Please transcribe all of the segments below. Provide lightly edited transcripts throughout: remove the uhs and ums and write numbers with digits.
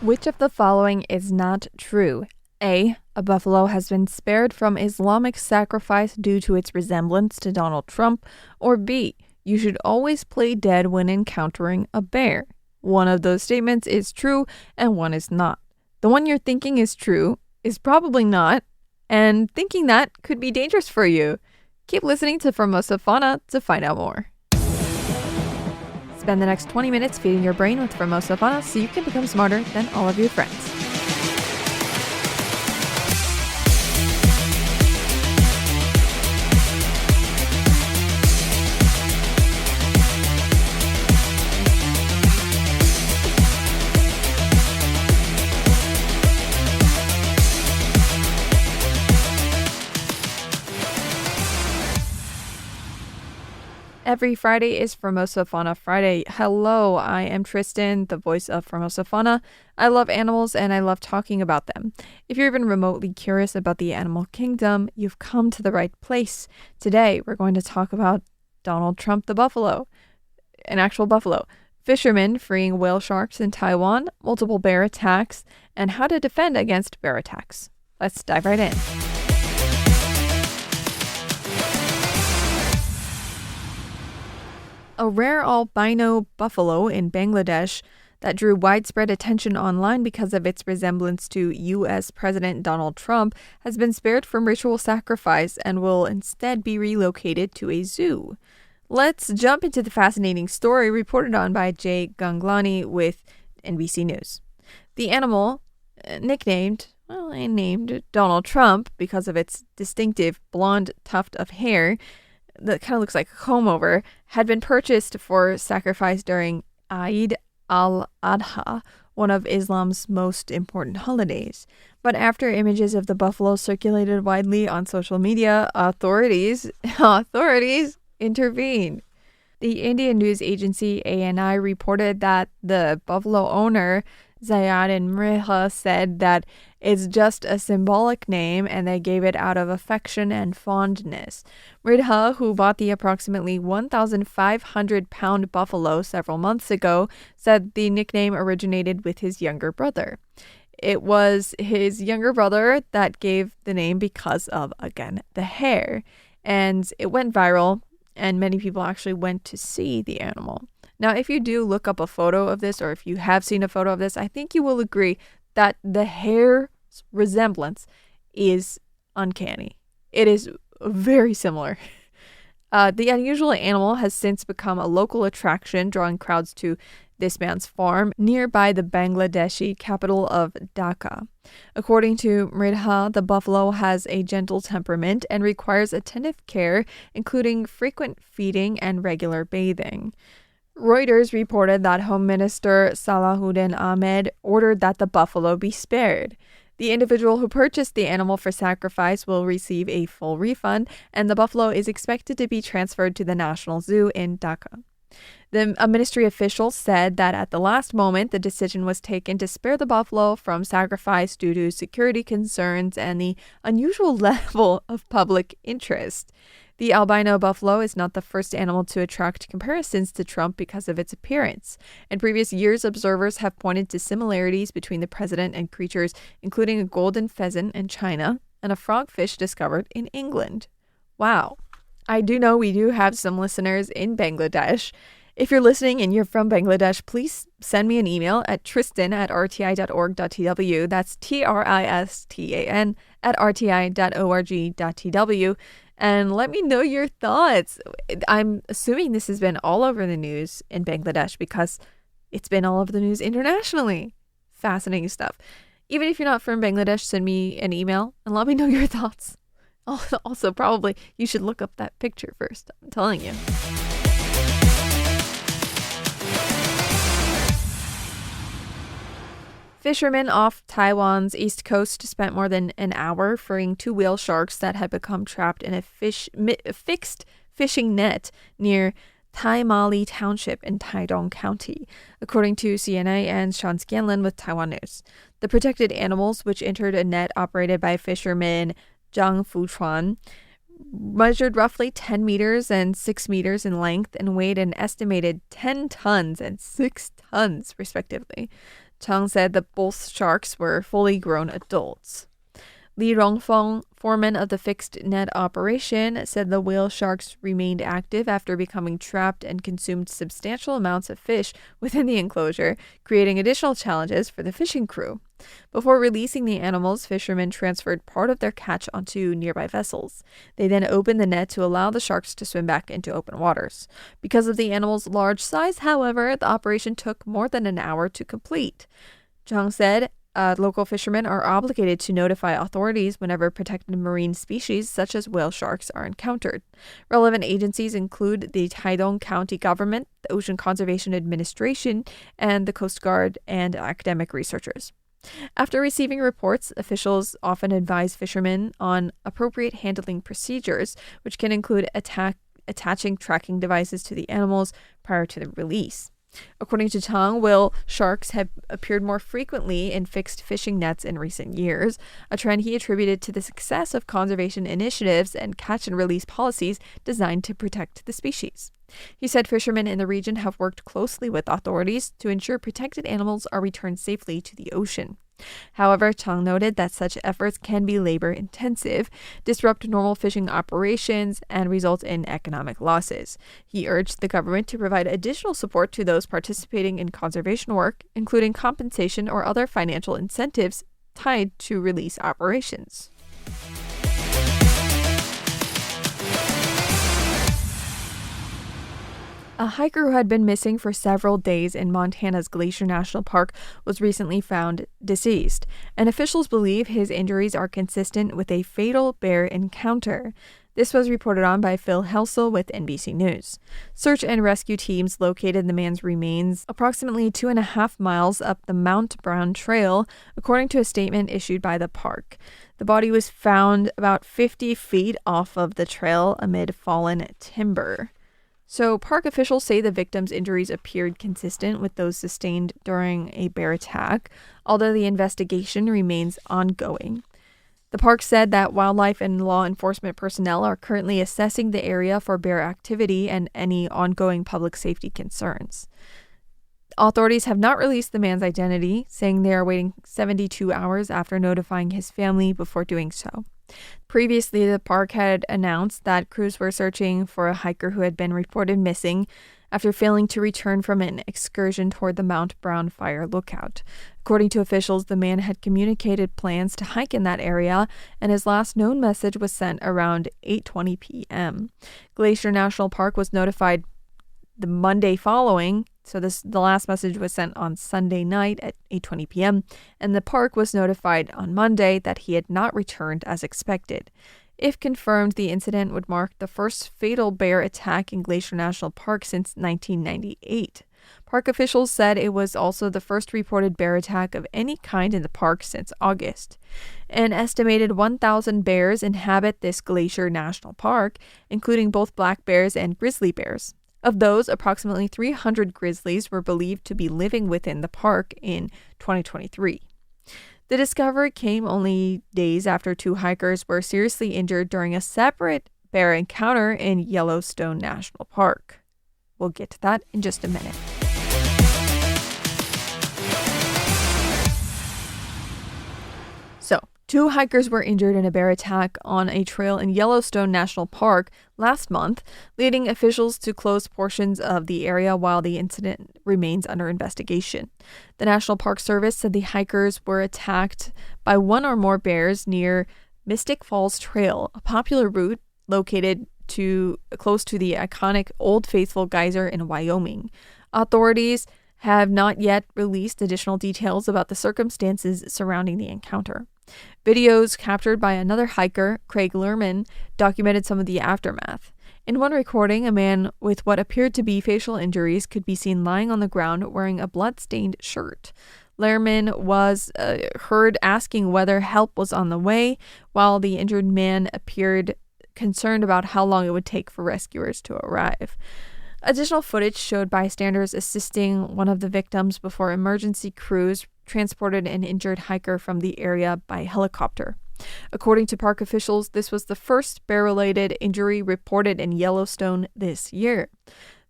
Which of the following is not true? A. A buffalo has been spared from Islamic sacrifice due to its resemblance to Donald Trump. Or B. You should always play dead when encountering a bear. One of those statements is true and one is not. The one you're thinking is true is probably not, and thinking that could be dangerous for you. Keep listening to Formosa Fauna to find out more. Spend the next 20 minutes feeding your brain with Formosa Fauna so you can become smarter than all of your friends. Every Friday is Formosa Fauna Friday. Hello, I am Tristan, the voice of Formosa Fauna. I love animals and I love talking about them. If you're even remotely curious about the animal kingdom, you've come to the right place. Today, we're going to talk about Donald Trump the buffalo, an actual buffalo, fishermen freeing whale sharks in Taiwan, multiple bear attacks, and how to defend against bear attacks. Let's dive right in. A rare albino buffalo in Bangladesh that drew widespread attention online because of its resemblance to U.S. President Donald Trump has been spared from ritual sacrifice and will instead be relocated to a zoo. Let's jump into the fascinating story reported on by Jay Ganglani with NBC News. The animal, named Donald Trump because of its distinctive blonde tuft of hair that kind of looks like a comb-over, had been purchased for sacrifice during Eid al-Adha, one of Islam's most important holidays. But after images of the buffalo circulated widely on social media, authorities intervened. The Indian news agency ANI reported that the buffalo owner, Zayad Mriha, said that it's just a symbolic name and they gave it out of affection and fondness. Mriha, who bought the approximately 1,500-pound buffalo several months ago, said the nickname originated with his younger brother. It was his younger brother that gave the name because of, again, the hair. And it went viral, and many people actually went to see the animal. Now, if you do look up a photo of this, or if you have seen a photo of this, I think you will agree that the hair resemblance is uncanny. It is very similar. The unusual animal has since become a local attraction, drawing crowds to this man's farm nearby the Bangladeshi capital of Dhaka. According to Mridha, the buffalo has a gentle temperament and requires attentive care, including frequent feeding and regular bathing. Reuters reported that Home Minister Salahuddin Ahmed ordered that the buffalo be spared. The individual who purchased the animal for sacrifice will receive a full refund, and the buffalo is expected to be transferred to the National Zoo in Dhaka. A ministry official said that at the last moment, the decision was taken to spare the buffalo from sacrifice due to security concerns and the unusual level of public interest. The albino buffalo is not the first animal to attract comparisons to Trump because of its appearance. In previous years, observers have pointed to similarities between the president and creatures, including a golden pheasant in China and a frogfish discovered in England. Wow. I do know we do have some listeners in Bangladesh. If you're listening and you're from Bangladesh, please send me an email at tristan@rti.org.tw. That's tristan@rti.org.tw. And let me know your thoughts. I'm assuming this has been all over the news in Bangladesh because it's been all over the news internationally. Fascinating stuff. Even if you're not from Bangladesh, send me an email and let me know your thoughts. Also, probably you should look up that picture first. I'm telling you. Fishermen off Taiwan's east coast spent more than an hour freeing two whale sharks that had become trapped in a fixed fishing net near Taimali Township in Taidong County, according to CNA and Sean Scanlon with Taiwan News. The protected animals, which entered a net operated by fisherman Zhang Fuchuan, measured roughly 10 meters and 6 meters in length and weighed an estimated 10 tons and 6 tons, respectively. Chang said that both sharks were fully grown adults. Li Rongfeng, foreman of the fixed net operation, said the whale sharks remained active after becoming trapped and consumed substantial amounts of fish within the enclosure, creating additional challenges for the fishing crew. Before releasing the animals, fishermen transferred part of their catch onto nearby vessels. They then opened the net to allow the sharks to swim back into open waters. Because of the animals' large size, however, the operation took more than an hour to complete. Zhang said, local fishermen are obligated to notify authorities whenever protected marine species such as whale sharks are encountered. Relevant agencies include the Taidong County government, the Ocean Conservation Administration, and the Coast Guard and academic researchers. After receiving reports, officials often advise fishermen on appropriate handling procedures, which can include attaching tracking devices to the animals prior to the release. According to Tang, whale sharks have appeared more frequently in fixed fishing nets in recent years, a trend he attributed to the success of conservation initiatives and catch-and-release policies designed to protect the species. He said fishermen in the region have worked closely with authorities to ensure protected animals are returned safely to the ocean. However, Chang noted that such efforts can be labor-intensive, disrupt normal fishing operations, and result in economic losses. He urged the government to provide additional support to those participating in conservation work, including compensation or other financial incentives tied to release operations. A hiker who had been missing for several days in Montana's Glacier National Park was recently found deceased, and officials believe his injuries are consistent with a fatal bear encounter. This was reported on by Phil Helsel with NBC News. Search and rescue teams located the man's remains approximately 2.5 miles up the Mount Brown Trail, according to a statement issued by the park. The body was found about 50 feet off of the trail amid fallen timber. So, park officials say the victim's injuries appeared consistent with those sustained during a bear attack, although the investigation remains ongoing. The park said that wildlife and law enforcement personnel are currently assessing the area for bear activity and any ongoing public safety concerns. Authorities have not released the man's identity, saying they are waiting 72 hours after notifying his family before doing so. Previously, the park had announced that crews were searching for a hiker who had been reported missing after failing to return from an excursion toward the Mount Brown Fire Lookout. According to officials, the man had communicated plans to hike in that area, and his last known message was sent around 8:20 p.m. Glacier National Park was notified the Monday following, so the last message was sent on Sunday night at 8:20 p.m., and the park was notified on Monday that he had not returned as expected. If confirmed, the incident would mark the first fatal bear attack in Glacier National Park since 1998. Park officials said it was also the first reported bear attack of any kind in the park since August. An estimated 1,000 bears inhabit this Glacier National Park, including both black bears and grizzly bears. Of those, approximately 300 grizzlies were believed to be living within the park in 2023. The discovery came only days after 2 hikers were seriously injured during a separate bear encounter in Yellowstone National Park. We'll get to that in just a minute. So, 2 hikers were injured in a bear attack on a trail in Yellowstone National Park last month, leading officials to close portions of the area while the incident remains under investigation. The National Park Service said the hikers were attacked by 1 or more bears near Mystic Falls Trail, a popular route located close to the iconic Old Faithful geyser in Wyoming. Authorities have not yet released additional details about the circumstances surrounding the encounter. Videos captured by another hiker, Craig Lerman, documented some of the aftermath. In one recording, a man with what appeared to be facial injuries could be seen lying on the ground wearing a blood-stained shirt. Lerman was heard asking whether help was on the way, while the injured man appeared concerned about how long it would take for rescuers to arrive. Additional footage showed bystanders assisting one of the victims before emergency crews transported an injured hiker from the area by helicopter. According to park officials, this was the first bear-related injury reported in Yellowstone this year.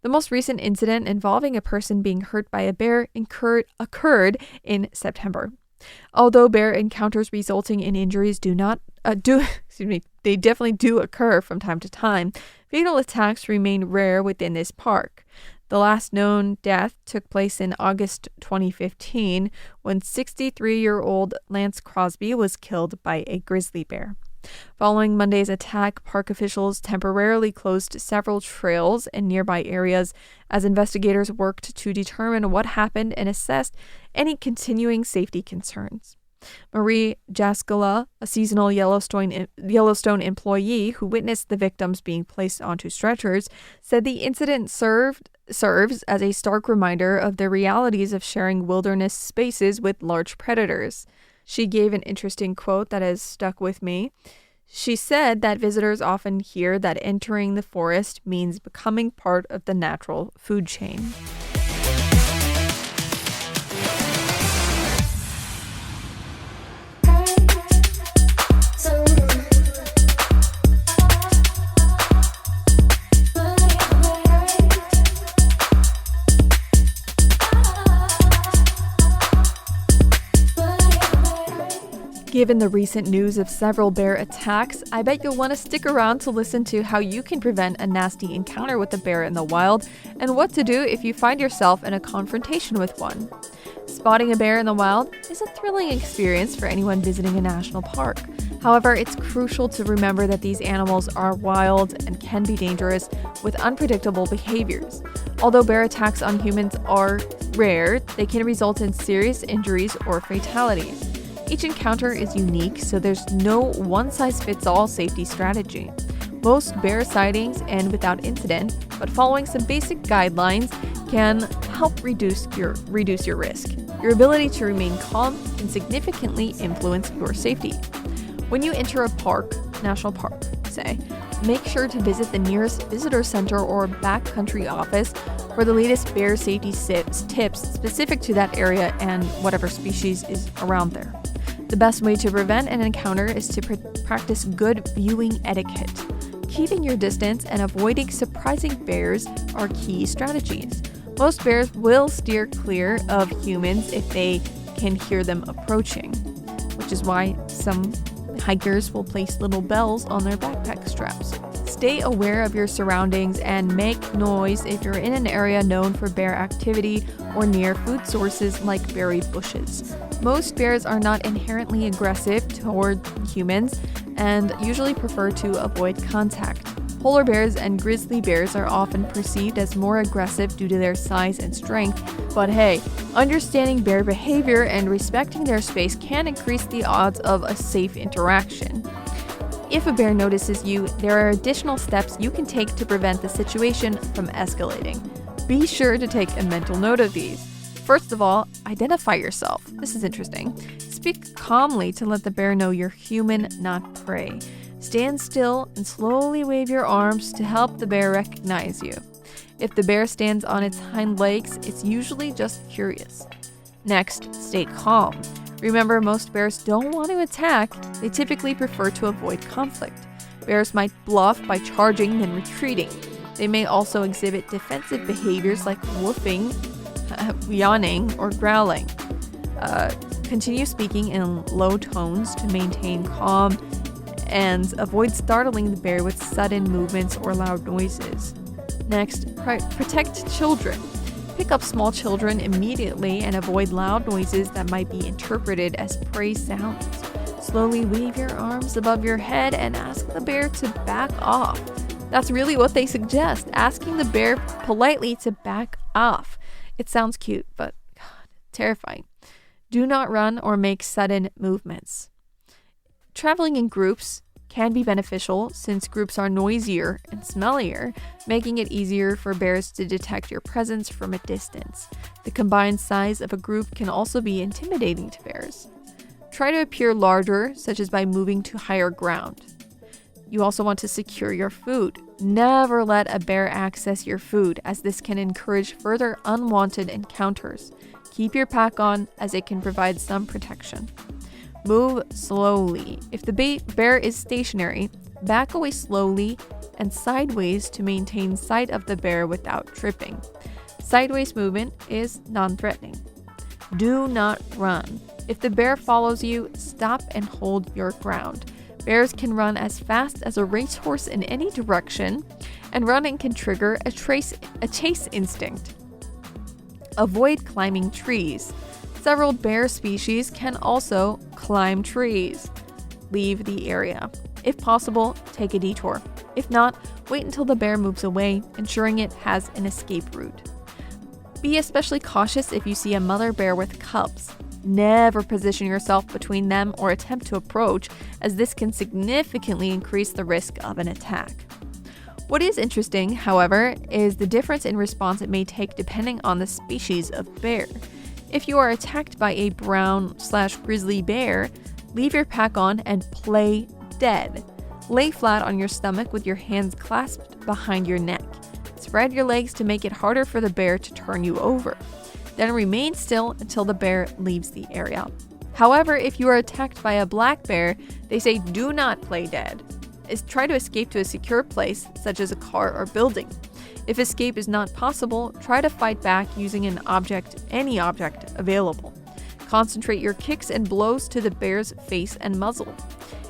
The most recent incident involving a person being hurt by a bear occurred in September. Although bear encounters resulting in injuries they definitely do occur from time to time, fatal attacks remain rare within this park. The last known death took place in August 2015 when 63-year-old Lance Crosby was killed by a grizzly bear. Following Monday's attack, park officials temporarily closed several trails in nearby areas as investigators worked to determine what happened and assessed any continuing safety concerns. Marie Jaskala, a seasonal Yellowstone employee who witnessed the victims being placed onto stretchers, said the incident serves as a stark reminder of the realities of sharing wilderness spaces with large predators. She gave an interesting quote that has stuck with me. She said that visitors often hear that entering the forest means becoming part of the natural food chain. Given the recent news of several bear attacks, I bet you'll want to stick around to listen to how you can prevent a nasty encounter with a bear in the wild and what to do if you find yourself in a confrontation with one. Spotting a bear in the wild is a thrilling experience for anyone visiting a national park. However, it's crucial to remember that these animals are wild and can be dangerous with unpredictable behaviors. Although bear attacks on humans are rare, they can result in serious injuries or fatalities. Each encounter is unique, so there's no one-size-fits-all safety strategy. Most bear sightings end without incident, but following some basic guidelines can help reduce your risk. Your ability to remain calm can significantly influence your safety. When you enter a national park, make sure to visit the nearest visitor center or backcountry office for the latest bear safety tips specific to that area and whatever species is around there. The best way to prevent an encounter is to practice good viewing etiquette. Keeping your distance and avoiding surprising bears are key strategies. Most bears will steer clear of humans if they can hear them approaching, which is why some hikers will place little bells on their backpack straps. Stay aware of your surroundings and make noise if you're in an area known for bear activity or near food sources like berry bushes. Most bears are not inherently aggressive toward humans and usually prefer to avoid contact. Polar bears and grizzly bears are often perceived as more aggressive due to their size and strength, but hey, understanding bear behavior and respecting their space can increase the odds of a safe interaction. If a bear notices you, there are additional steps you can take to prevent the situation from escalating. Be sure to take a mental note of these. First of all, identify yourself. This is interesting. Speak calmly to let the bear know you're human, not prey. Stand still and slowly wave your arms to help the bear recognize you. If the bear stands on its hind legs, it's usually just curious. Next, stay calm. Remember, most bears don't want to attack. They typically prefer to avoid conflict. Bears might bluff by charging then retreating. They may also exhibit defensive behaviors like woofing, yawning, or growling. Continue speaking in low tones to maintain calm and avoid startling the bear with sudden movements or loud noises. Next, protect children. Pick up small children immediately and avoid loud noises that might be interpreted as prey sounds. Slowly wave your arms above your head and ask the bear to back off. That's really what they suggest, asking the bear politely to back off. It sounds cute, but God, terrifying. Do not run or make sudden movements. Traveling in groups can be beneficial since groups are noisier and smellier, making it easier for bears to detect your presence from a distance. The combined size of a group can also be intimidating to bears. Try to appear larger, such as by moving to higher ground. You also want to secure your food. Never let a bear access your food, as this can encourage further unwanted encounters. Keep your pack on, as it can provide some protection. Move slowly. If the bear is stationary, back away slowly and sideways to maintain sight of the bear without tripping. Sideways movement is non-threatening. Do not run. If the bear follows you, stop and hold your ground. Bears can run as fast as a racehorse in any direction, and running can trigger a chase instinct. Avoid climbing trees. Several bear species can also climb trees. Leave the area. If possible, take a detour. If not, wait until the bear moves away, ensuring it has an escape route. Be especially cautious if you see a mother bear with cubs. Never position yourself between them or attempt to approach, as this can significantly increase the risk of an attack. What is interesting, however, is the difference in response it may take depending on the species of bear. If you are attacked by a brown/grizzly bear, leave your pack on and play dead. Lay flat on your stomach with your hands clasped behind your neck. Spread your legs to make it harder for the bear to turn you over. Then remain still until the bear leaves the area. However, if you are attacked by a black bear, they say do not play dead. Try to escape to a secure place, such as a car or building. If escape is not possible, try to fight back using any object available. Concentrate your kicks and blows to the bear's face and muzzle.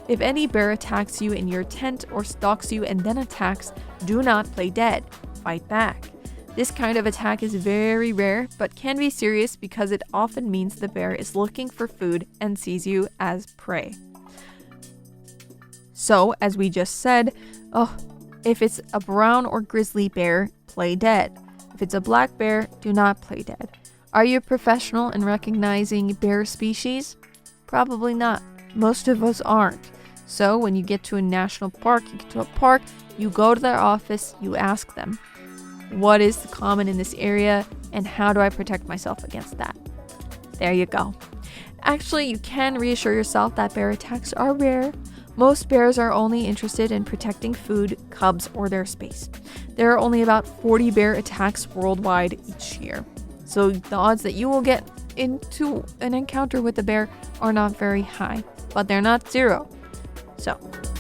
If any bear attacks you in your tent or stalks you and then attacks, do not play dead. Fight back. This kind of attack is very rare, but can be serious because it often means the bear is looking for food and sees you as prey. So, as we just said, if it's a brown or grizzly bear, play dead. If it's a black bear, do not play dead. Are you a professional in recognizing bear species? Probably not. Most of us aren't. So, when you get to a national park, you go to their office, you ask them, what is common in this area and how do I protect myself against that? There you go. Actually, you can reassure yourself that bear attacks are rare. Most bears are only interested in protecting food, cubs, or their space. There are only about 40 bear attacks worldwide each year. So the odds that you will get into an encounter with a bear are not very high, but they're not zero. So,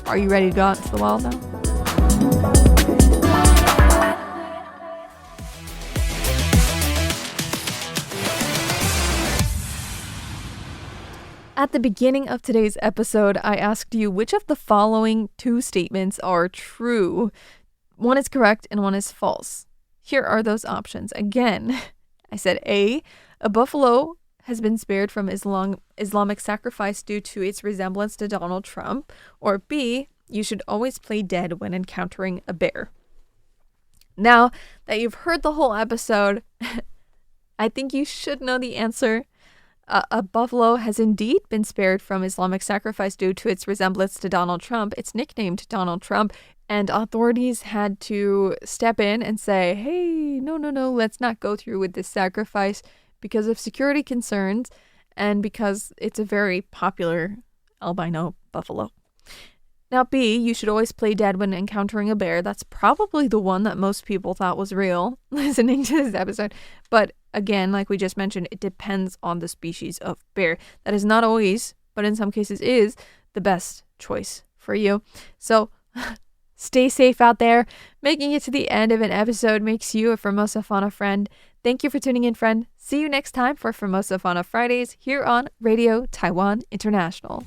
are you ready to go out into the wild now? At the beginning of today's episode, I asked you which of the following two statements are true. One is correct and one is false. Here are those options. Again, I said A, a buffalo has been spared from Islamic sacrifice due to its resemblance to Donald Trump. Or B, you should always play dead when encountering a bear. Now that you've heard the whole episode, I think you should know the answer. A buffalo has indeed been spared from Islamic sacrifice due to its resemblance to Donald Trump. It's nicknamed Donald Trump, and authorities had to step in and say, hey, no, let's not go through with this sacrifice because of security concerns and because it's a very popular albino buffalo. Now, B, you should always play dead when encountering a bear. That's probably the one that most people thought was real listening to this episode. But again, like we just mentioned, it depends on the species of bear. That is not always, but in some cases is, the best choice for you. So stay safe out there. Making it to the end of an episode makes you a Formosa Fauna friend. Thank you for tuning in, friend. See you next time for Formosa Fauna Fridays here on Radio Taiwan International.